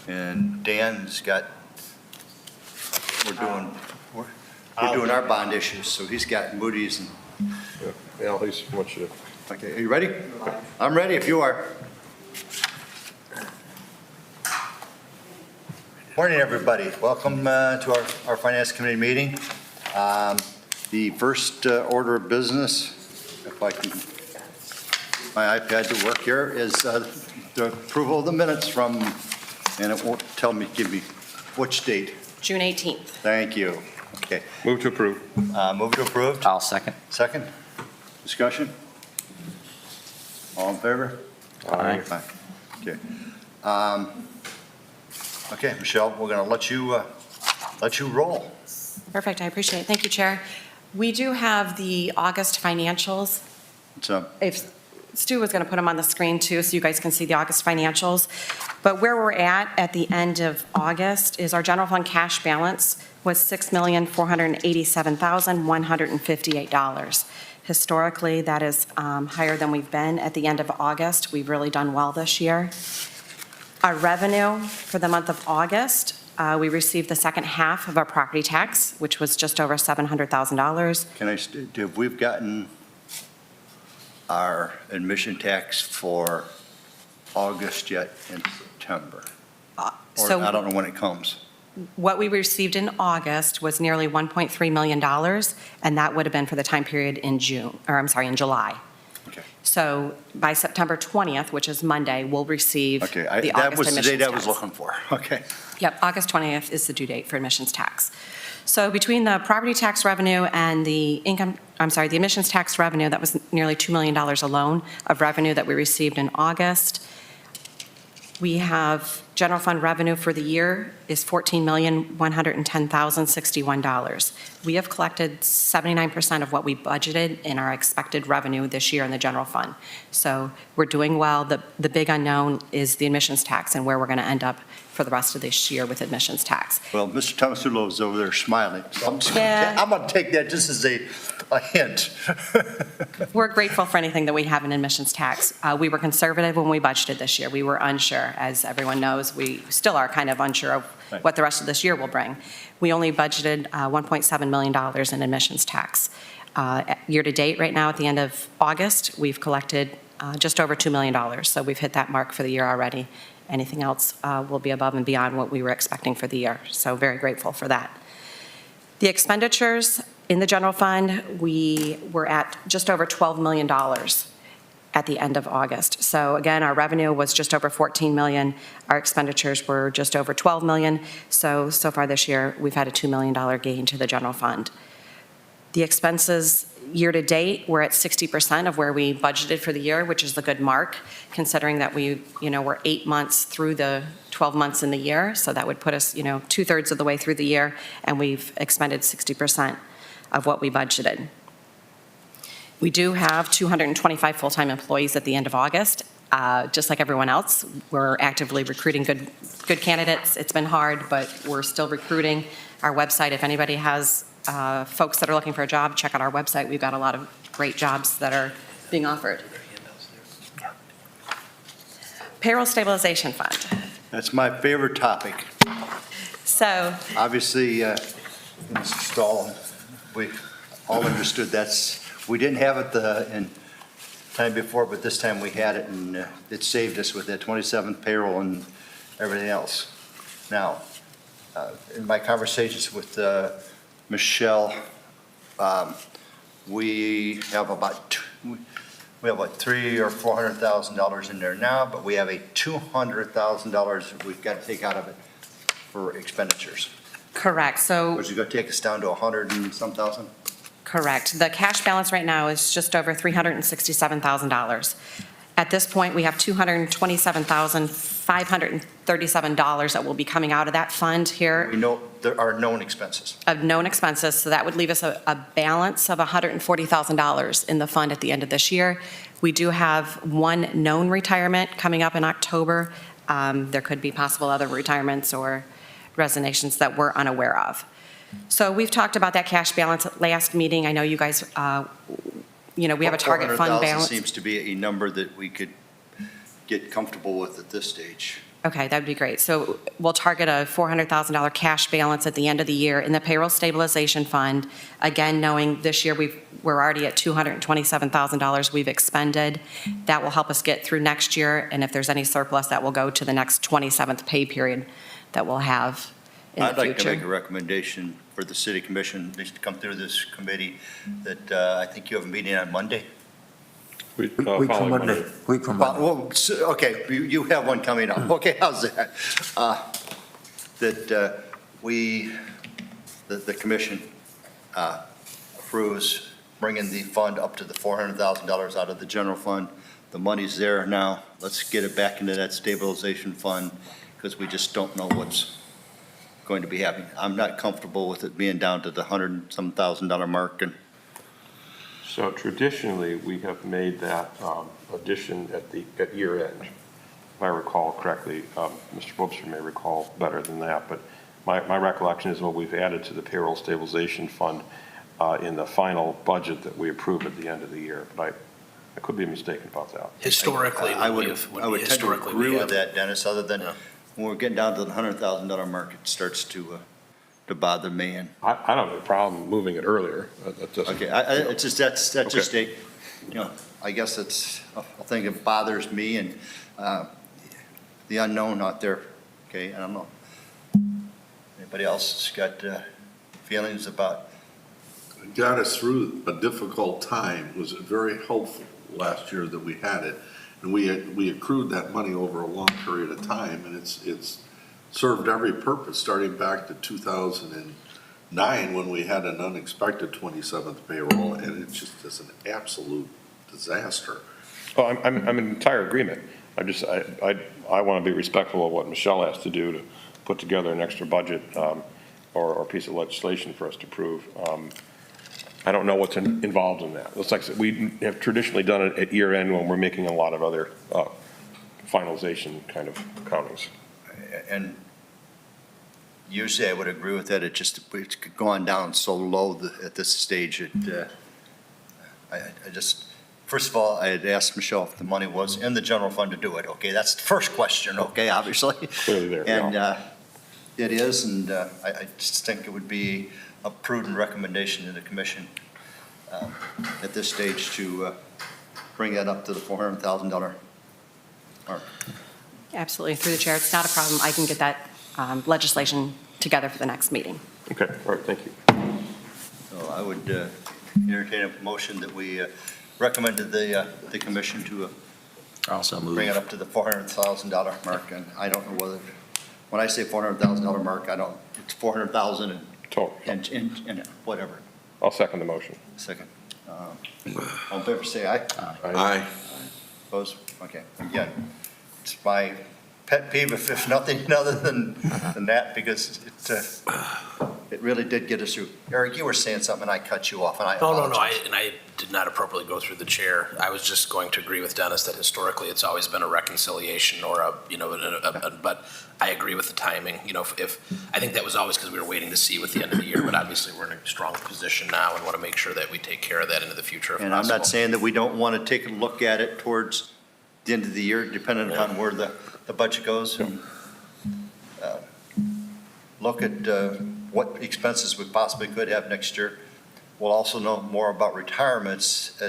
And Dan's got, we're doing our bond issues, so he's got Moody's and, Yeah, at least wants you to. okay, are you ready? I'm ready if you are. Morning, everybody. Welcome to our Finance Committee meeting. The first order of business, if I can, my iPad to work here, is the approval of the minutes from, and it won't tell me, give me which date. June 18th. Thank you. Okay. Move to approve. Move to approve. I'll second. Second. Discussion. All in favor? Aye. Okay. Okay, Michelle, we're going to let you roll. Perfect, I appreciate it. Thank you, Chair. We do have the August financials. So, If Stu was going to put them on the screen too, so you guys can see the August financials. But where we're at the end of August is our general fund cash balance was $6,487,158. Historically, that is higher than we've been at the end of August. We've really done well this year. Our revenue for the month of August, we received the second half of our property tax, which was just over $700,000. have we gotten our admission tax for August yet in September? Or So I don't know when it comes. what we received in August was nearly $1.3 million, and that would have been for the time period in in July. Okay. So by September 20th, which is Monday, we'll receive Okay, the that August was the admissions date I was tax. looking for. Okay. Yep, August 20th is the due date for admissions tax. So between the property tax revenue and the the admissions tax revenue, that was nearly $2 million alone of revenue that we received in August. We have general fund revenue for the year is $14,110,061. We have collected 79% of what we budgeted in our expected revenue this year in the general fund. So we're doing well. The big unknown is the admissions tax and where we're going to end up for the rest of this year with admissions tax. Well, Mr. Tomasulo is over there smiling. So Yeah. I'm going to take that just as a hint. We're grateful for anything that we have in admissions tax. We were conservative when we budgeted this year. We were unsure. As everyone knows, we still are kind of unsure of Right. what the rest of this year will bring. We only budgeted $1.7 million in admissions tax. Year to date, right now, at the end of August, we've collected just over $2 million. So we've hit that mark for the year already. Anything else will be above and beyond what we were expecting for the year. So very grateful for that. The expenditures in the general fund, we were at just over $12 million at the end of August. So again, our revenue was just over $14 million. Our expenditures were just over $12 million. So far this year, we've had a $2 million gain to the general fund. The expenses year to date, we're at 60% of where we budgeted for the year, which is a good mark, considering that we're 8 months through the 12 months in the year. So that would put us, 2/3 of the way through the year, and we've expended 60% of what we budgeted. We do have 225 full-time employees at the end of August. Just like everyone else, we're actively recruiting good candidates. It's been hard, but we're still recruiting. Our website, if anybody has folks that are looking for a job, check out our website. We've got a lot of great jobs that are being offered. Payroll Stabilization Fund. That's my favorite topic. So, Obviously, Mr. Stahl, we all understood we didn't have it in time before, but this time we had it, and it saved us with that 27th payroll and everything else. Now, in my conversations with Michelle, we have about $300,000 or $400,000 in there now, but we have a $200,000 we've got to take out of it for expenditures. correct. So Which is going to take us down to 100 and some thousand? Correct. The cash balance right now is just over $367,000. At this point, we have $227,537 that will be coming out of that fund here We know there are known expenses. of known expenses, so that would leave us a balance of $140,000 in the fund at the end of this year. We do have one known retirement coming up in October. There could be possible other retirements or resignations that we're unaware of. So we've talked about that cash balance at last meeting. I know you guys, we have a target fund 400,000 balance. seems to be a number that we could get comfortable with at this stage. Okay, that'd be great. So we'll target a $400,000 cash balance at the end of the year in the payroll stabilization fund. Again, knowing this year we're already at $227,000 we've expended. That will help us get through next year, and if there's any surplus, that will go to the next 27th pay period that we'll have in the I'd like to future. make a recommendation for the city commission, at least to come through this committee, that I think you have a meeting on Monday. Week from Following Monday. Week from Monday. Well, okay, you have one coming up. Okay, how's that? That the commission approves bringing the fund up to the $400,000 out of the general fund. The money's there now. Let's get it back into that stabilization fund because we just don't know what's going to be happening. I'm not comfortable with it being down to the $100-some thousand mark, and So traditionally, we have made that addition at year end. If I recall correctly, Mr. Webster may recall better than that, but my recollection is what we've added to the payroll stabilization fund in the final budget that we approve at the end of the year. But I could be mistaken about that. Historically, I would tend to historically, agree we with have. that, Dennis, other than Yeah. when we're getting down to the $100,000 mark, it starts to bother me. And I don't have a problem moving it earlier. That doesn't- okay, it's just that's just a, I guess it's a thing that bothers me and the unknown out there. Okay, I don't know. Anybody else got feelings about? Got us through a difficult time. It was very helpful last year that we had it. And we accrued that money over a long period of time, and it's served every purpose, starting back to 2009 when we had an unexpected 27th payroll, and it's just an absolute disaster. Oh, I'm in entire agreement. I want to be respectful of what Michelle has to do to put together an extra budget or a piece of legislation for us to approve. I don't know what's involved in that. It's like I said, we have traditionally done it at year end when we're making a lot of other finalization kind of accountings. And usually I would agree with that. It's gone down so low at this stage. I just, first of all, I had asked Michelle if the money was in the general fund to do it. Okay, that's the first question, okay, obviously. Clearly there, And yeah. it is, and I just think it would be a prudent recommendation to the commission at this stage to bring that up to the $400,000 mark. Absolutely, through the chair, it's not a problem. I can get that legislation together for the next meeting. Okay, all right, thank you. So I would entertain a motion that we recommend to the commission to Also move. bring it up to the $400,000 mark. And I don't know whether, when I say $400,000 mark, it's 400,000 Total. and whatever. I'll second the motion. Second. All in favor, say aye. Aye. Opposed? Okay. Again, it's my pet peeve, if nothing other than that, because it really did get us through. Eric, you were saying something, and I cut you off, and I No, apologize. I did not appropriately go through the chair. I was just going to agree with Dennis that historically it's always been a reconciliation or but I agree with the timing. If I think that was always because we were waiting to see with the end of the year, but obviously we're in a strong position now and want to make sure that we take care of that into the future if And I'm possible. not saying that we don't want to take a look at it towards the end of the year, depending upon where the budget goes. And look at what expenses we possibly could have next year. We'll also know more about retirements.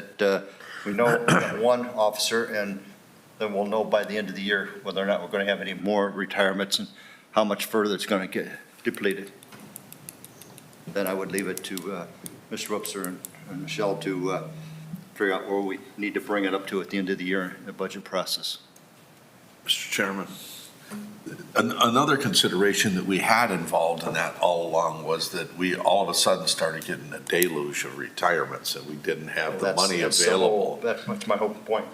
We know we got one officer, and then we'll know by the end of the year whether or not we're going to have any more retirements and how much further it's going to get depleted. Then I would leave it to Mr. Webster and Michelle to figure out where we need to bring it up to at the end of the year in the budget process. Mr. Chairman, another consideration that we had involved in that all along was that we all of a sudden started getting a deluge of retirements, and we didn't have the money available. That's my whole point.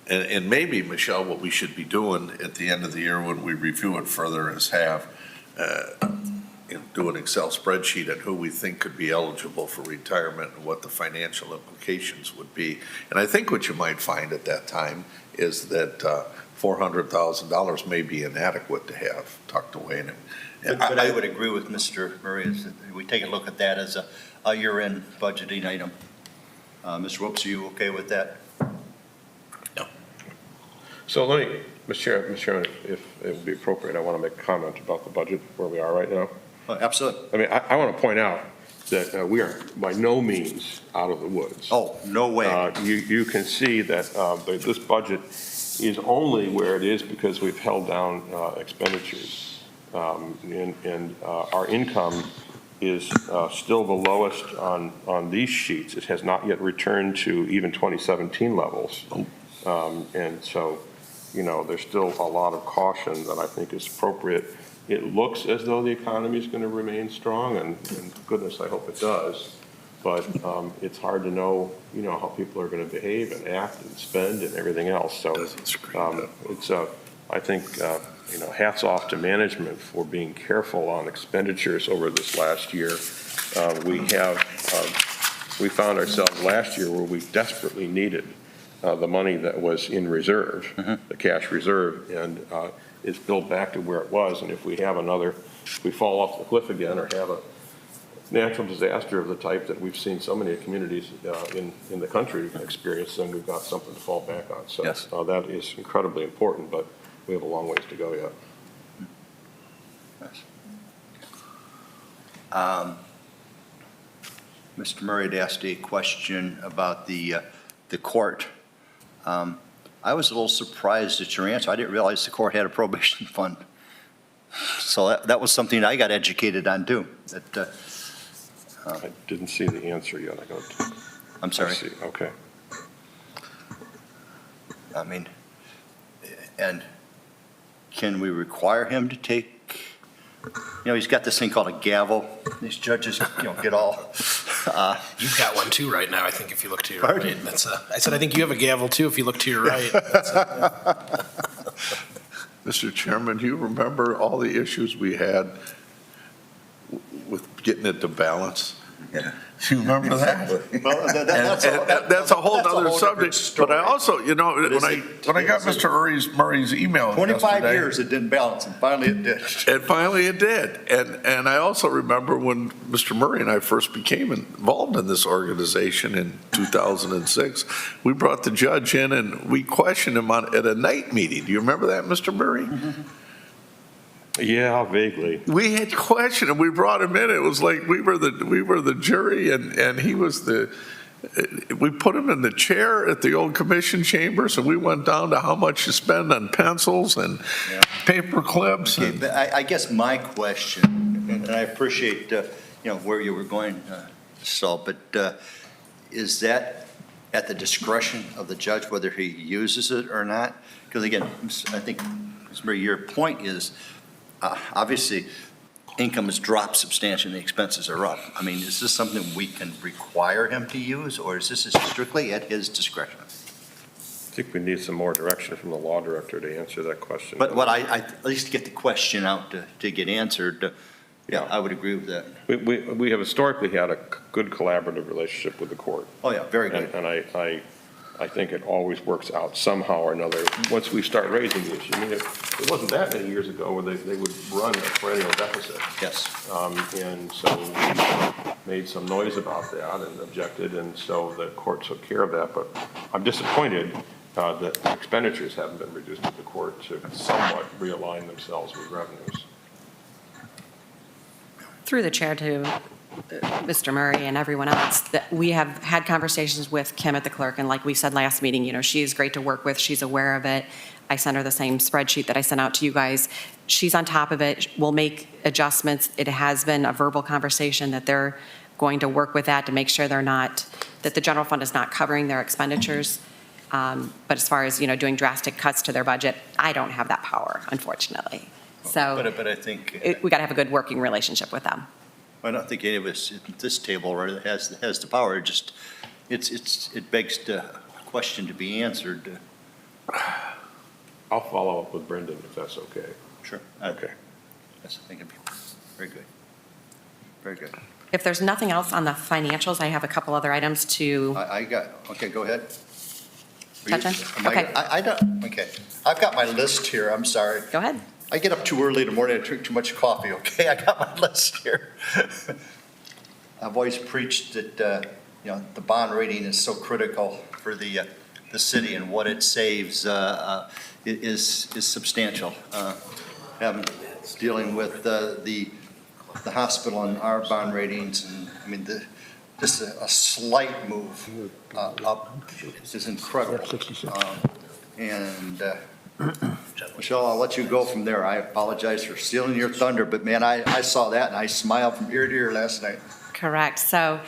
And maybe, Michelle, what we should be doing at the end of the year when we review it further is have, do an Excel spreadsheet on who we think could be eligible for retirement and what the financial implications would be. And I think what you might find at that time is that $400,000 may be inadequate to have tucked away in it. But I would agree with Mr. Murray, is that we take a look at that as a year-end budgeting item. Mr. Whoops, are you okay with that? So let me, Mr. Chairman, if it would be appropriate, I want to make a comment about the budget where we are right now. Oh, absolutely. I mean, I want to point out that we are by no means out of the woods. Oh, no way. You can see that this budget is only where it is because we've held down expenditures. And our income is still the lowest on these sheets. It has not yet returned to even 2017 levels. And so, there's still a lot of caution that I think is appropriate. It looks as though the economy is going to remain strong, and goodness, I hope it does. But it's hard to know, how people are going to behave and act and spend and everything else. So it's, I think, hats off to management for being careful on expenditures over this last year. We found ourselves last year where we desperately needed the money that was in reserve, the cash reserve, and it's built back to where it was. And if we fall off the cliff again or have a natural disaster of the type that we've seen so many communities in the country experience, then we've got something to fall back on. So Yes. That is incredibly important, but we have a long ways to go yet. Mr. Murray had asked a question about the court. I was a little surprised at your answer. I didn't realize the court had a probation fund. So that was something I got educated on too. I didn't see the answer yet. I'm sorry. I see. Okay. I mean, and can we require him to take, he's got this thing called a gavel. These judges, get all. You've got one too right now, I think, if you look to your Pardon? right. I said, I think you have a gavel too, if you look to your right. Mr. Chairman, do you remember all the issues we had with getting it to balance? Yeah. Do you remember that? Well, That's a whole that's a other whole subject. different But I story. also, when I got Mr. Murray's email 25 yesterday, years it didn't balance, and finally it did. and finally it did. And I also remember when Mr. Murray and I first became involved in this organization in 2006, we brought the judge in and we questioned him at a night meeting. Do you remember that, Mr. Murray? Mm-hmm. Yeah, vaguely. We had questioned him. We brought him in. It was like we were the jury, and he was we put him in the chair at the old commission chambers, and we went down to how much you spend on pencils and paper clips. Okay, but I guess my question, and I appreciate, where you were going, Saul, but is that at the discretion of the judge whether he uses it or not? Because again, I think, Ms. Murray, your point is, obviously, income has dropped substantially, the expenses are up. I mean, is this something we can require him to use, or is this strictly at his discretion? I think we need some more direction from the law director to answer that question. But what I at least get the question out to get answered, I would agree with that. We have historically had a good collaborative relationship with the court. Oh, yeah, very good. And I think it always works out somehow or another once we start raising the issue. I mean, it wasn't that many years ago where they would run a perennial deficit. Yes. And so we made some noise about that and objected, and so the court took care of that. But I'm disappointed that expenditures haven't been reduced at the court to somewhat realign themselves with revenues. Through the chair to Mr. Murray and everyone else, that we have had conversations with Kim at the clerk, and like we said last meeting, she is great to work with. She's aware of it. I sent her the same spreadsheet that I sent out to you guys. She's on top of it. We'll make adjustments. It has been a verbal conversation that they're going to work with that to make sure that the general fund is not covering their expenditures. But as far as, doing drastic cuts to their budget, I don't have that power, unfortunately. So But I think, we got to have a good working relationship with them. I don't think any of us at this table really has the power. It begs a question to be answered. I'll follow up with Brendan if that's okay. Sure. Okay. That's, I think it'd be very good. Very good. If there's nothing else on the financials, I have a couple other items to Okay, go ahead. touch on. Okay, I don't, okay. I've got my list here, I'm sorry. go ahead. I get up too early in the morning, I drink too much coffee, okay? I got my list here. I've always preached that, the bond rating is so critical for the the city and what it saves is substantial. Dealing with the hospital and our bond ratings, and I mean, just a slight move up is incredible. And Michelle, I'll let you go from there. I apologize for stealing your thunder, but man, I saw that and I smiled from ear to ear last night. Correct. So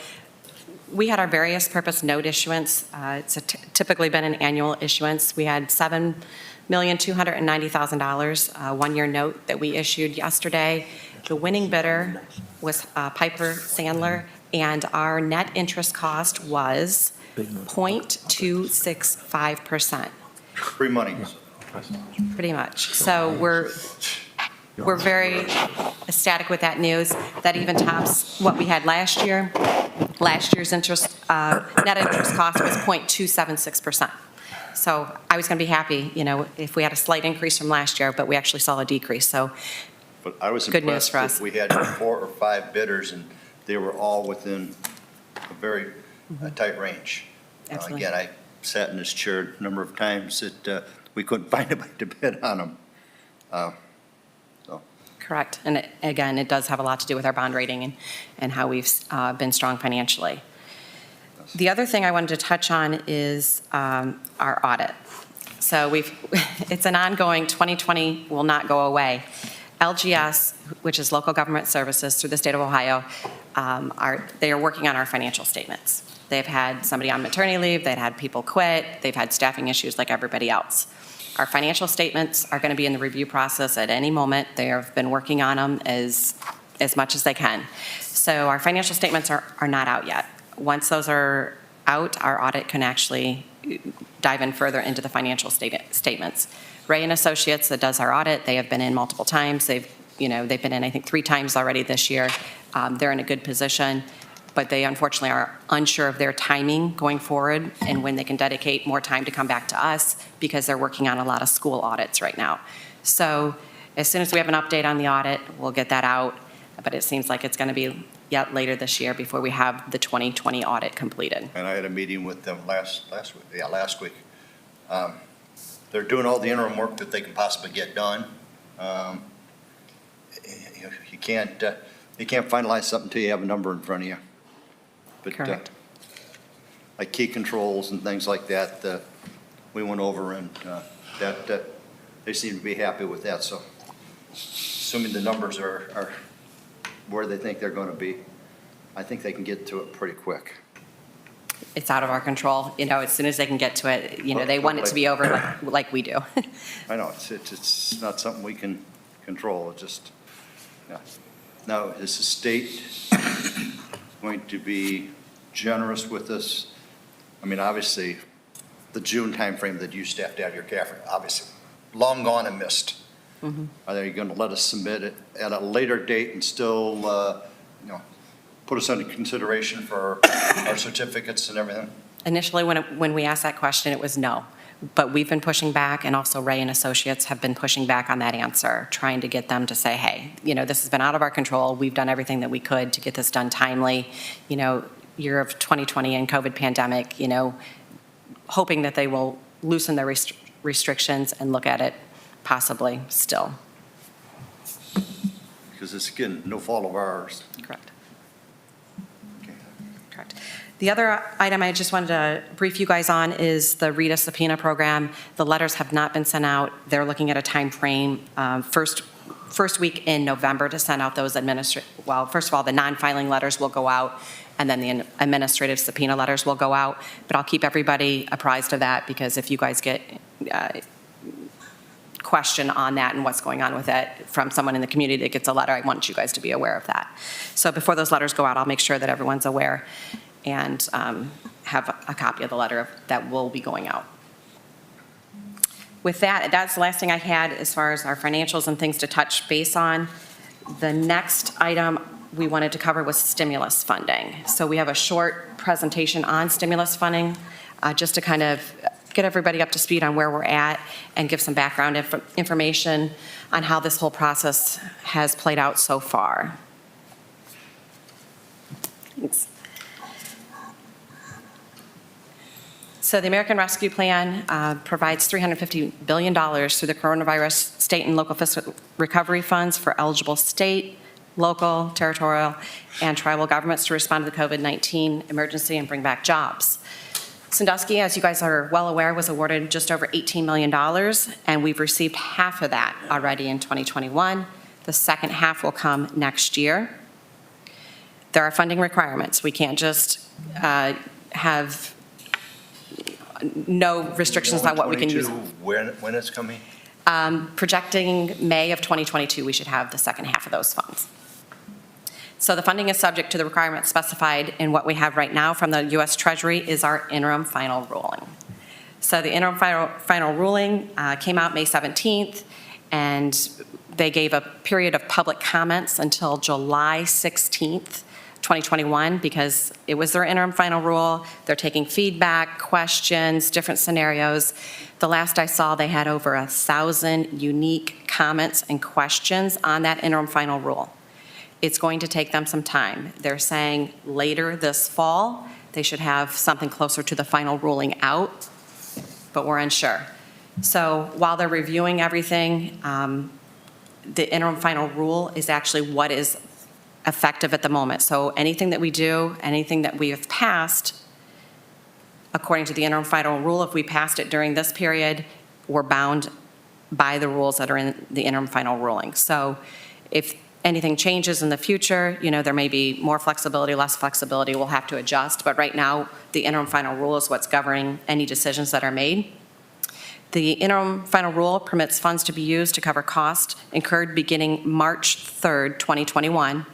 we had our various purpose note issuance. It's typically been an annual issuance. We had $7,290,000 one-year note that we issued yesterday. The winning bidder was Piper Sandler, and our net interest cost was 0.265%. Free money. Pretty much. So we're very ecstatic with that news. That even tops what we had last year. Last year's net interest cost was 0.276%. So I was going to be happy, if we had a slight increase from last year, but we actually saw a decrease. So But I was Good news impressed for us. that we had 4 or 5 bidders, and they were all within a very tight range. Absolutely. Again, I sat in this chair a number of times that we couldn't find anybody to bid on them. correct. And again, it does have a lot to do with our bond rating and how we've been strong financially. The other thing I wanted to touch on is our audit. So it's an ongoing, 2020 will not go away. LGS, which is Local Government Services through the state of Ohio, they are working on our financial statements. They've had somebody on maternity leave, they've had people quit, they've had staffing issues like everybody else. Our financial statements are going to be in the review process at any moment. They have been working on them as much as they can. So our financial statements are not out yet. Once those are out, our audit can actually dive in further into the financial statements. Ray and Associates that does our audit, they have been in multiple times. They've been in, I think, 3 times already this year. They're in a good position, but they unfortunately are unsure of their timing going forward and when they can dedicate more time to come back to us because they're working on a lot of school audits right now. So as soon as we have an update on the audit, we'll get that out, but it seems like it's going to be yet later this year before we have the 2020 audit completed. And I had a meeting with them last week. They're doing all the interim work that they can possibly get done. You can't finalize something until you have a number in front of you. But Correct. like key controls and things like that, we went over and that they seem to be happy with that. So assuming the numbers are where they think they're going to be, I think they can get to it pretty quick. It's out of our control. As soon as they can get to it, they want it to be over like we do. I know, it's not something we can control, it's just, yeah. Now, is the state going to be generous with us? I mean, obviously, the June timeframe that you staffed out your CAFR, obviously, long gone and missed. Mm-hmm. Are they going to let us submit it at a later date and still, put us under consideration for our certificates and everything? Initially, when we asked that question, it was no. But we've been pushing back, and also Ray and Associates have been pushing back on that answer, trying to get them to say, hey, this has been out of our control. We've done everything that we could to get this done timely. Year of 2020 and COVID pandemic, hoping that they will loosen their restrictions and look at it possibly still. Because it's, again, no fault of ours. Correct. Okay. Correct. The other item I just wanted to brief you guys on is the RETA subpoena program. The letters have not been sent out. They're looking at a time frame, first week in November to send out those well, first of all, the non-filing letters will go out, and then the administrative subpoena letters will go out. But I'll keep everybody apprised of that, because if you guys get question on that and what's going on with it from someone in the community that gets a letter, I want you guys to be aware of that. So before those letters go out, I'll make sure that everyone's aware and have a copy of the letter that will be going out. With that, that's the last thing I had as far as our financials and things to touch base on. The next item we wanted to cover was stimulus funding. So we have a short presentation on stimulus funding, just to kind of get everybody up to speed on where we're at and give some background information on how this whole process has played out so far. Thanks. So the American Rescue Plan provides $350 billion through the coronavirus state and local fiscal recovery funds for eligible state, local, territorial, and tribal governments to respond to the COVID-19 emergency and bring back jobs. Sandusky, as you guys are well aware, was awarded just over $18 million, and we've received half of that already in 2021. The second half will come next year. There are funding requirements. We can't just have no restrictions on what we can use. 22, when it's coming? Projecting May of 2022, we should have the second half of those funds. So the funding is subject to the requirements specified in what we have right now from the U.S. Treasury is our interim final ruling. So the interim final ruling came out May 17th, and they gave a period of public comments until July 16th, 2021, because it was their interim final rule. They're taking feedback, questions, different scenarios. The last I saw, they had over 1,000 unique comments and questions on that interim final rule. It's going to take them some time. They're saying later this fall, they should have something closer to the final ruling out, but we're unsure. So while they're reviewing everything, the interim final rule is actually what is effective at the moment. So anything that we do, anything that we have passed, according to the interim final rule, if we passed it during this period, we're bound by the rules that are in the interim final ruling. So if anything changes in the future, there may be more flexibility, less flexibility, we'll have to adjust. But right now, the interim final rule is what's governing any decisions that are made. The interim final rule permits funds to be used to cover costs incurred beginning March 3rd, 2021.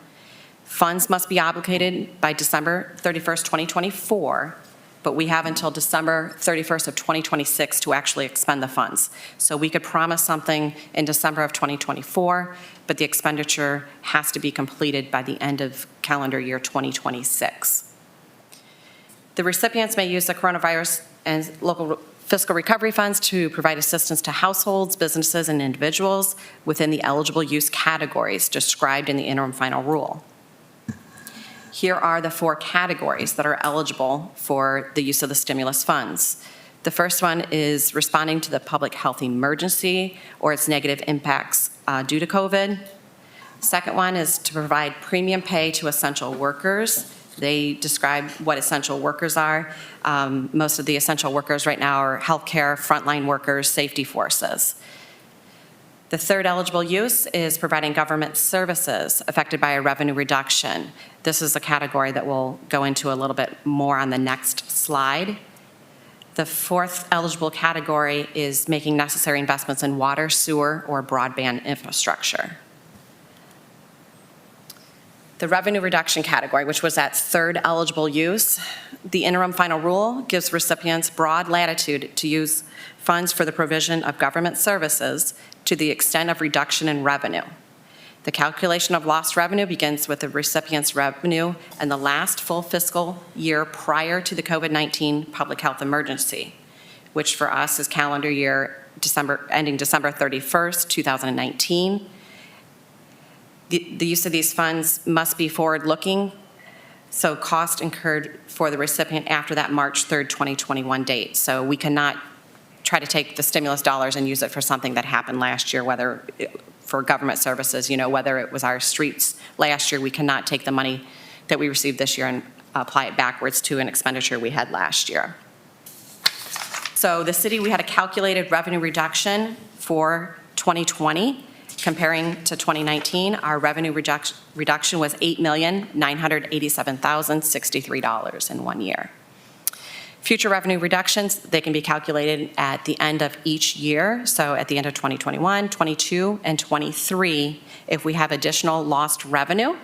Funds must be obligated by December 31st, 2024, but we have until December 31st of 2026 to actually expend the funds. So we could promise something in December of 2024, but the expenditure has to be completed by the end of calendar year 2026. The recipients may use the coronavirus and local fiscal recovery funds to provide assistance to households, businesses, and individuals within the eligible use categories described in the interim final rule. Here are the 4 categories that are eligible for the use of the stimulus funds. The first one is responding to the public health emergency or its negative impacts due to COVID. Second one is to provide premium pay to essential workers. They describe what essential workers are. Most of the essential workers right now are healthcare, frontline workers, safety forces. The third eligible use is providing government services affected by a revenue reduction. This is a category that we'll go into a little bit more on the next slide. The fourth eligible category is making necessary investments in water, sewer, or broadband infrastructure. The revenue reduction category, which was that third eligible use, the interim final rule gives recipients broad latitude to use funds for the provision of government services to the extent of reduction in revenue. The calculation of lost revenue begins with the recipient's revenue in the last full fiscal year prior to the COVID-19 public health emergency, which for us is calendar year ending December 31st, 2019. The use of these funds must be forward-looking, so cost incurred for the recipient after that March 3rd, 2021 date. So we cannot try to take the stimulus dollars and use it for something that happened last year, whether for government services, whether it was our streets last year, we cannot take the money that we received this year and apply it backwards to an expenditure we had last year. So the city, we had a calculated revenue reduction for 2020. Comparing to 2019, our revenue reduction was $8,987,063 in 1 year. Future revenue reductions, they can be calculated at the end of each year. So at the end of 2021, 22, and 23, if we have additional lost revenue,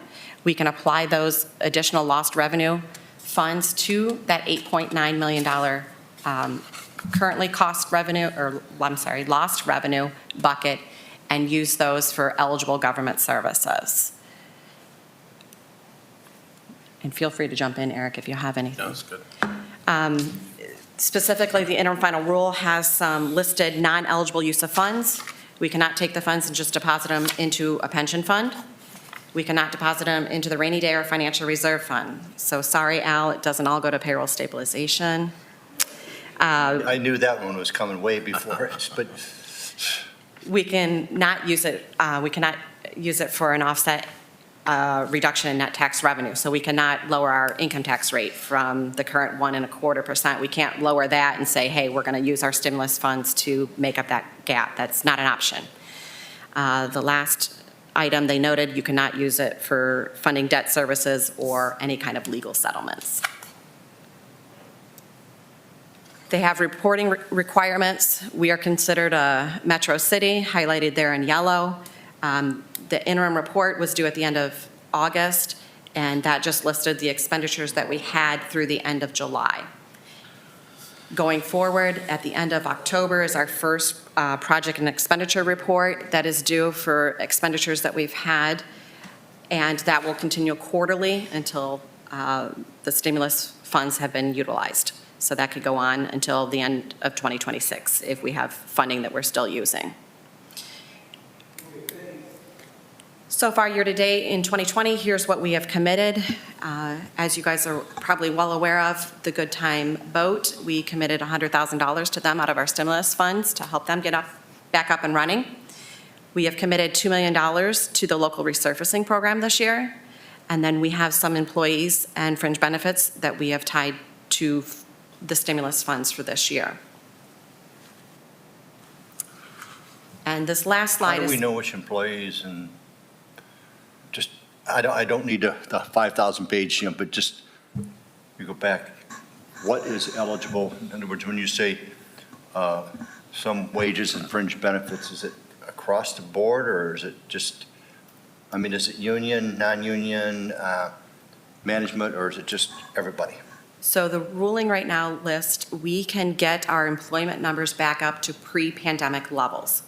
we can apply those additional lost revenue funds to that $8.9 million currently lost revenue bucket and use those for eligible government services. And feel free to jump in, Eric, if you have anything. No, that's good. Specifically, the interim final rule has some listed non-eligible use of funds. We cannot take the funds and just deposit them into a pension fund. We cannot deposit them into the rainy day or financial reserve fund. So sorry, Al, it doesn't all go to payroll stabilization. I knew that one was coming way before us, but We can not use it, we cannot use it for an offset reduction in net tax revenue. So we cannot lower our income tax rate from the current 1.25%. We can't lower that and say, hey, we're going to use our stimulus funds to make up that gap. That's not an option. The last item they noted, you cannot use it for funding debt services or any kind of legal settlements. They have reporting requirements. We are considered a metro city, highlighted there in yellow. The interim report was due at the end of August, and that just listed the expenditures that we had through the end of July. Going forward, at the end of October is our first project and expenditure report that is due for expenditures that we've had, and that will continue quarterly until the stimulus funds have been utilized. So that could go on until the end of 2026 if we have funding that we're still using. So far, year-to-date in 2020, here's what we have committed. As you guys are probably well aware of, the Good Time Boat, we committed $100,000 to them out of our stimulus funds to help them get back up and running. We have committed $2 million to the local resurfacing program this year. And then we have some employees and fringe benefits that we have tied to the stimulus funds for this year. And this last slide how do is... we know which employees and just, I don't need the 5,000 page, but just, you go back, what is eligible? In other words, when you say some wages and fringe benefits, is it across the board or is it just, I mean, is it union, non-union, management, or is it just everybody? So the ruling right now lists, we can get our employment numbers back up to pre-pandemic levels.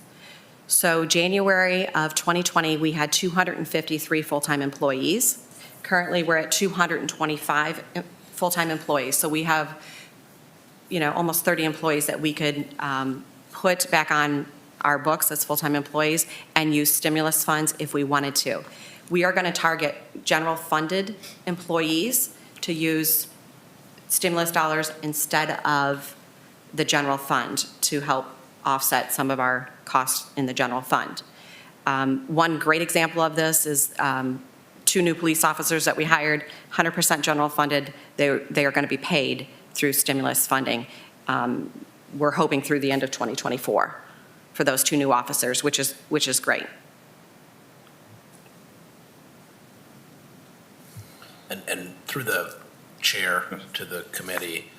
So January of 2020, we had 253 full-time employees. Currently, we're at 225 full-time employees. So we have, almost 30 employees that we could put back on our books as full-time employees and use stimulus funds if we wanted to. We are going to target general funded employees to use stimulus dollars instead of the general fund to help offset some of our costs in the general fund. One great example of this is 2 new police officers that we hired, 100% general funded. They are going to be paid through stimulus funding. We're hoping through the end of 2024 for those 2 new officers, which is great. And through the chair to the committee,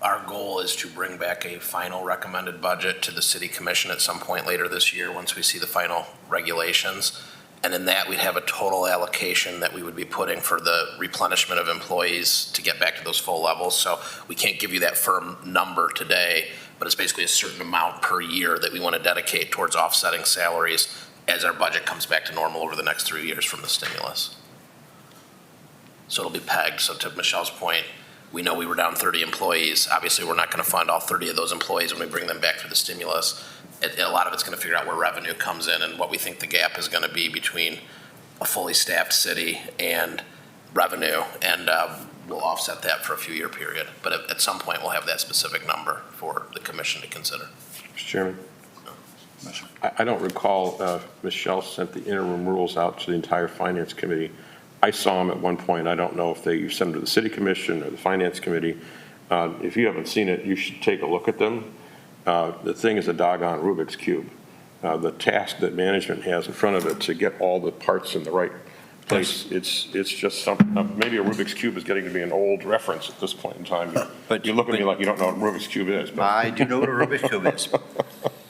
our goal is to bring back a final recommended budget to the city commission at some point later this year once we see the final regulations. And in that, we'd have a total allocation that we would be putting for the replenishment of employees to get back to those full levels. So we can't give you that firm number today, but it's basically a certain amount per year that we want to dedicate towards offsetting salaries as our budget comes back to normal over the next 3 years from the stimulus. So it'll be pegged. So to Michelle's point, we know we were down 30 employees. Obviously, we're not going to fund all 30 of those employees when we bring them back through the stimulus. A lot of it's going to figure out where revenue comes in and what we think the gap is going to be between a fully staffed city and revenue, and we'll offset that for a few year period. But at some point, we'll have that specific number for the commission to consider. Mr. Chairman, I don't recall Michelle sent the interim rules out to the entire finance committee. I saw them at one point. I don't know if you sent them to the city commission or the finance committee. If you haven't seen it, you should take a look at them. The thing is a doggone Rubik's Cube. The task that management has in front of it to get all the parts in the right place, it's just something, maybe a Rubik's Cube is getting to be an old reference at this point in time. But you look at me like you don't know what a Rubik's Cube is. But. I do know what a Rubik's Cube is.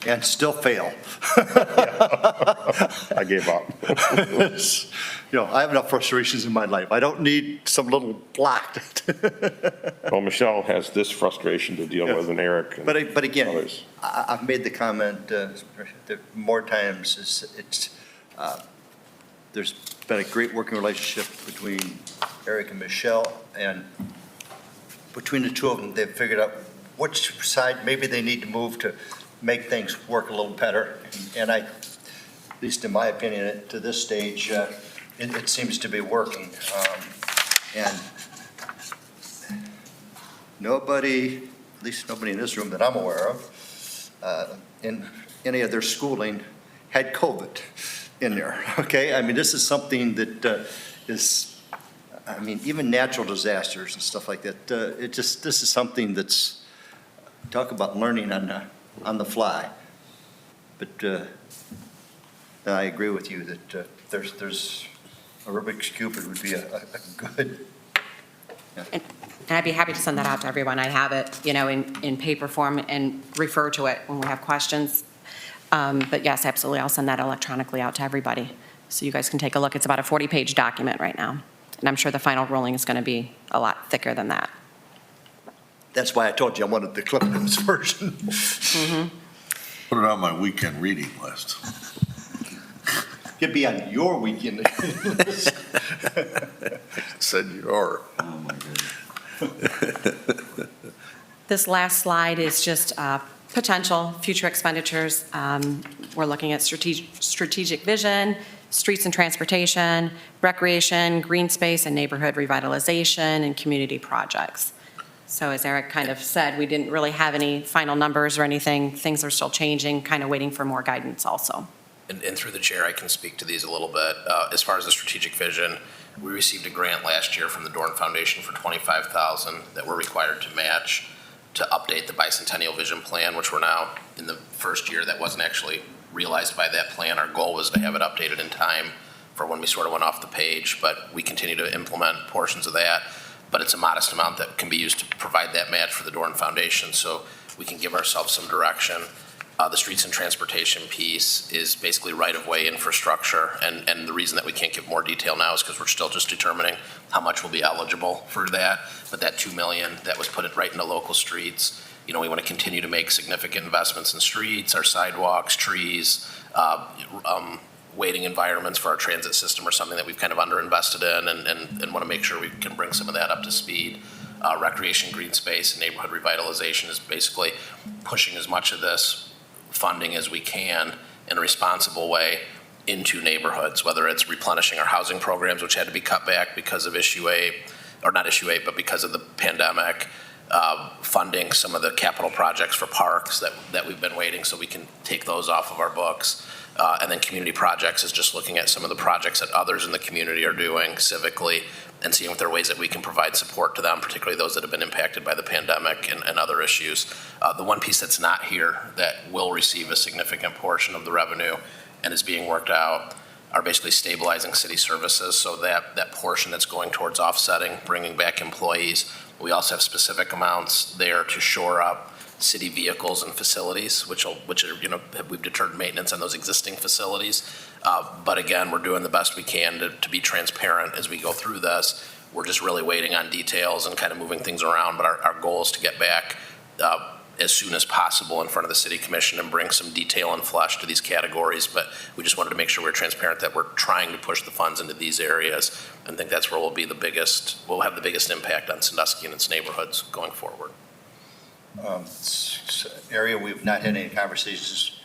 And still fail. I gave up. I have enough frustrations in my life. I don't need some little block. Well, Michelle has this frustration to deal with, and Eric and But again, others. I've made the comment that more times there's been a great working relationship between Eric and Michelle, and between the two of them, they've figured out which side maybe they need to move to make things work a little better. And at least in my opinion, to this stage, it seems to be working. And nobody least nobody in this room that I'm aware of, in any of their schooling had COVID in there, okay? I mean, this is something that is, I mean, even natural disasters and stuff like that, this is something that's, talk about learning on the fly. But I agree with you that there's a Rubik's Cube, it would be a good, And I'd be happy to send that out to everyone. I have it, in paper form and refer to it when we have questions. But yes, absolutely, I'll send that electronically out to everybody, so you guys can take a look. It's about a 40-page document right now, and I'm sure the final ruling is going to be a lot thicker than that. that's why I told you I wanted the Cliff Notes version. Put it on my weekend reading list. It'd be on your weekend. Said your. This last slide is just potential future expenditures. We're looking at strategic vision, streets and transportation, recreation, green space and neighborhood revitalization, and community projects. So as Eric kind of said, we didn't really have any final numbers or anything. Things are still changing, kind of waiting for more guidance also. And through the chair, I can speak to these a little bit. As far as the strategic vision, we received a grant last year from the Dorn Foundation for $25,000 that we're required to match to update the bicentennial vision plan, which we're now in the first year that wasn't actually realized by that plan. Our goal was to have it updated in time for when we sort of went off the page, but we continue to implement portions of that. But it's a modest amount that can be used to provide that match for the Dorn Foundation, so we can give ourselves some direction. The streets and transportation piece is basically right-of-way infrastructure, and the reason that we can't give more detail now is because we're still just determining how much will be eligible for that. But that $2 million that was put right into local streets, we want to continue to make significant investments in streets, our sidewalks, trees, waiting environments for our transit system are something that we've kind of underinvested in, and want to make sure we can bring some of that up to speed. Recreation, green space, and neighborhood revitalization is basically pushing as much of this funding as we can in a responsible way into neighborhoods, whether it's replenishing our housing programs, which had to be cut back because of issue 8, or not issue 8, but because of the pandemic, funding some of the capital projects for parks that we've been waiting, so we can take those off of our books. And then community projects is just looking at some of the projects that others in the community are doing civically and seeing if there are ways that we can provide support to them, particularly those that have been impacted by the pandemic and other issues. The one piece that's not here that will receive a significant portion of the revenue and is being worked out are basically stabilizing city services. So that portion that's going towards offsetting, bringing back employees. We also have specific amounts there to shore up city vehicles and facilities, which are, we've deterred maintenance on those existing facilities. But again, we're doing the best we can to be transparent as we go through this. We're just really waiting on details and kind of moving things around, but our goal is to get back as soon as possible in front of the city commission and bring some detail and flesh to these categories. But we just wanted to make sure we're transparent that we're trying to push the funds into these areas, and think that's where we'll have the biggest impact on Sandusky and its neighborhoods going forward. Area we've not had any conversations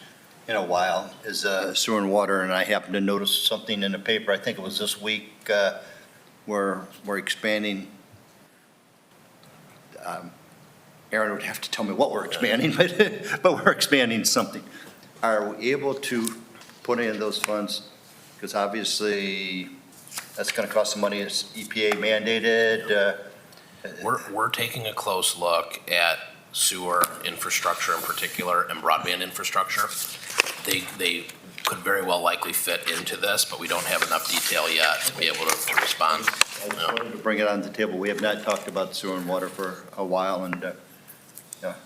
in a while is sewer and water, and I happened to notice something in the paper, I think it was this week, where we're expanding. Aaron would have to tell me what we're expanding, but we're expanding something. Are we able to put in those funds? Because obviously that's going to cost some money. It's EPA mandated. We're taking a close look at sewer infrastructure in particular and broadband infrastructure. They could very well likely fit into this, but we don't have enough detail yet to be able to respond. I just wanted to bring it on the table. We have not talked about sewer and water for a while, and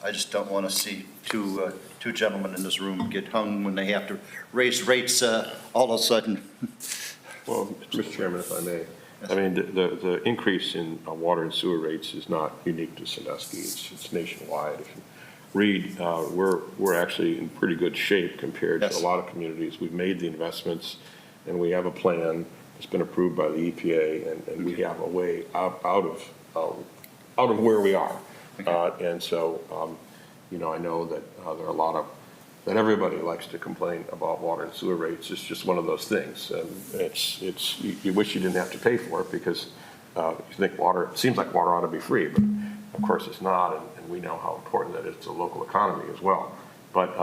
I just don't want to see two gentlemen in this room get hung when they have to raise rates all of a sudden. Well, Mr. Chairman, if I may, I mean, the increase in water and sewer rates is not unique to Sandusky. It's nationwide. If you read, we're actually in pretty good shape compared to a lot of communities. We've made the investments, and we have a plan that's been approved by the EPA, and we have a way out of where we are. Okay. And so, I know that there are a lot of that everybody likes to complain about water and sewer rates. It's just one of those things. You wish you didn't have to pay for it because you think it seems like water ought to be free, but of course it's not. And and we know how important that is to the local economy as well. But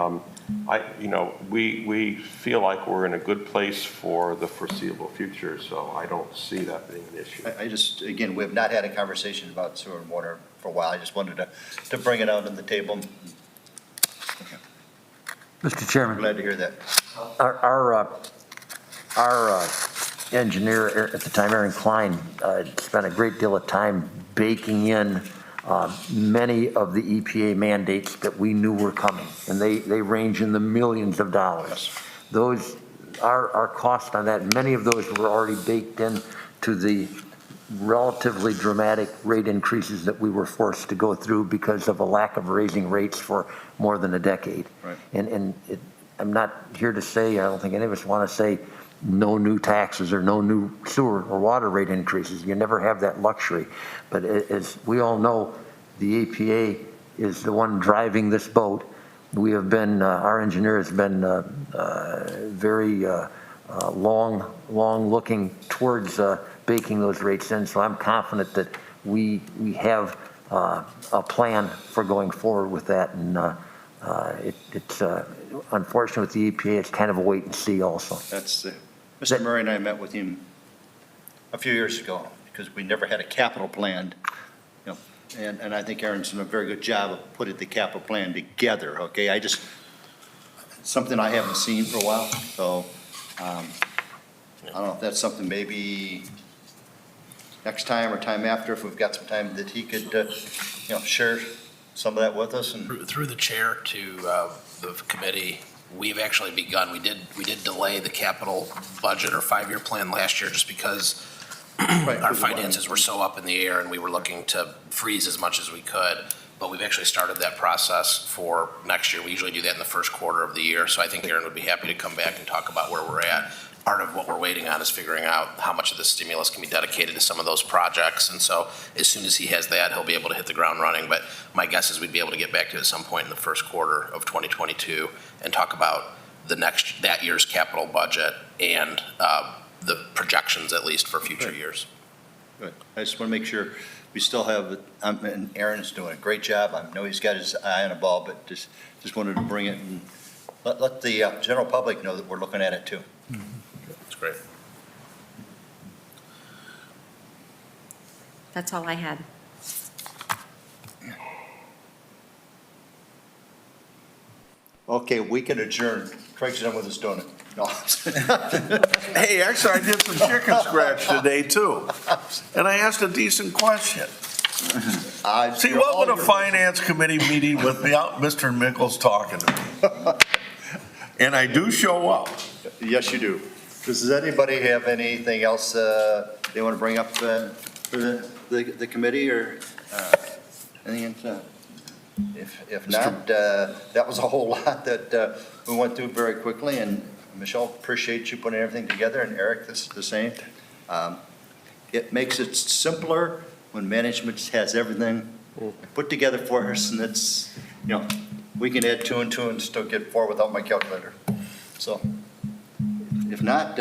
we feel like we're in a good place for the foreseeable future, so I don't see that being an issue. I just, again, we have not had a conversation about sewer and water for a while. I just wanted to bring it out on the table. Mr. Chairman, Glad to hear that. our engineer at the time, Aaron Klein, spent a great deal of time baking in many of the EPA mandates that we knew were coming, and they range in the millions of dollars. Those, our cost on that, many of those were already baked in to the relatively dramatic rate increases that we were forced to go through because of a lack of raising rates for more than a decade. Right. And I'm not here to say, I don't think any of us want to say no new taxes or no new sewer or water rate increases. You never have that luxury. But as we all know, the EPA is the one driving this boat. We have been, our engineer has been very long looking towards baking those rates in. So I'm confident that we have a plan for going forward with that. And it's unfortunate with the EPA, it's kind of a wait and see also. That's, Mr. Murray and I met with him a few years ago because we never had a capital plan, and I think Aaron's done a very good job of putting the capital plan together, okay? Something I haven't seen for a while, so I don't know if that's something maybe next time or time after, if we've got some time, that he could, share some of that with us. And Through the chair to the committee, we've actually begun, we did delay the capital budget or 5-year plan last year just because our finances were so up in the air and we were looking to freeze as much as we could. But we've actually started that process for next year. We usually do that in the first quarter of the year. So I think Aaron would be happy to come back and talk about where we're at. Part of what we're waiting on is figuring out how much of the stimulus can be dedicated to some of those projects. And so as soon as he has that, he'll be able to hit the ground running. But my guess is we'd be able to get back to it at some point in the first quarter of 2022 and talk about that year's capital budget and the projections, at least, for future years. Good. I just want to make sure we still have, and Aaron's doing a great job. I know he's got his eye on the ball, but just wanted to bring it and let the general public know that we're looking at it too. That's great. That's all I had. Okay, we can adjourn. Craig's done with his donut. No. Hey, actually, I did some chicken scratch today, too. And I asked a decent question. See, what would a finance committee meeting without Mr. Mickles talking to me? And I do show up. Yes, you do. Does anybody have anything else they want to bring up for the committee or anything? If not, that was a whole lot that we went through very quickly. And Michelle, appreciate you putting everything together, and Eric, this is the same. It makes it simpler when management has everything put together for us, and it's, we can add 2 and 2 and still get 4 without my calculator. So if not,